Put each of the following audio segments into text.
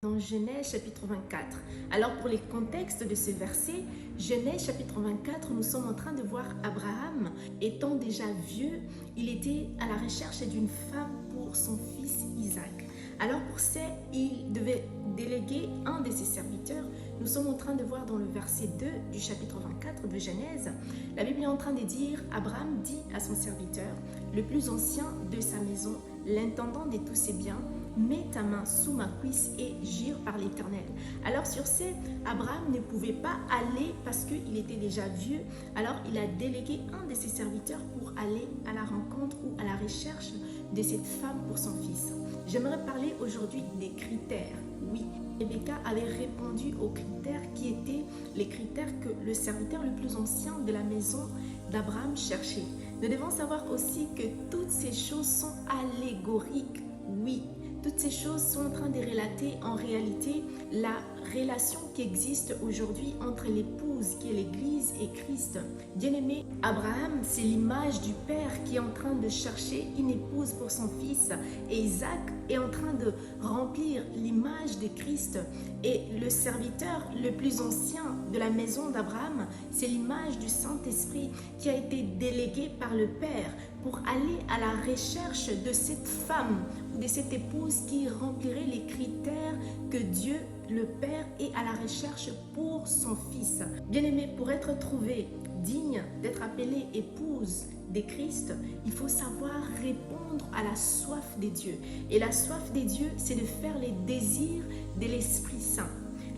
Dans Genèse chapitre 24. Alors pour les contextes de ce verset, Genèse chapitre 24, nous sommes en train de voir Abraham, étant déjà vieux, il était à la recherche d'une femme pour son fils Isaac. Alors pour ça, il devait déléguer un de ses serviteurs. Nous sommes en train de voir dans le verset 2 du chapitre 24 de Genèse, la Bible est en train de dire, Abraham dit à son serviteur, le plus ancien de sa maison, l'intendant de tous ses biens, mets ta main sous ma cuisse et jure par l'Éternel. Alors sur ce, Abraham ne pouvait pas aller parce qu'il était déjà vieux. Alors il a délégué un de ses serviteurs pour aller à la rencontre ou à la recherche de cette femme pour son fils. J'aimerais parler aujourd'hui des critères. Oui, Rebecca avait répondu aux critères qui étaient les critères que le serviteur le plus ancien de la maison d'Abraham cherchait. Nous devons savoir aussi que toutes ces choses sont allégoriques. Oui, toutes ces choses sont en train de relater en réalité la relation qui existe aujourd'hui entre l'épouse qui est l'Église et Christ. Bien-aimé, Abraham, c'est l'image du Père qui est en train de chercher une épouse pour son fils. Et Isaac est en train de remplir l'image de Christ. Et le serviteur le plus ancien de la maison d'Abraham, c'est l'image du Saint-Esprit qui a été délégué par le Père pour aller à la recherche de cette femme ou de cette épouse qui remplirait les critères que Dieu, le Père, est à la recherche pour son fils. Bien-aimé, pour être trouvé digne d'être appelée épouse de Christ, il faut savoir répondre à la soif des dieux. Et la soif des dieux, c'est de faire les désirs de l'Esprit Saint.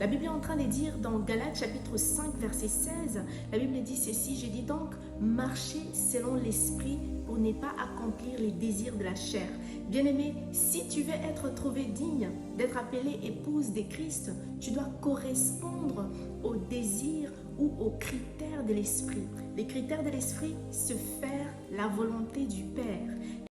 La Bible est en train de dire dans Galates chapitre 5 verset 16, la Bible dit ceci, je dis donc, marchez selon l'Esprit pour ne pas accomplir les désirs de la chair. Bien-aimé, si tu veux être trouvé digne d'être appelée épouse de Christ, tu dois correspondre aux désirs ou aux critères de l'Esprit. Les critères de l'Esprit, c'est faire la volonté du Père.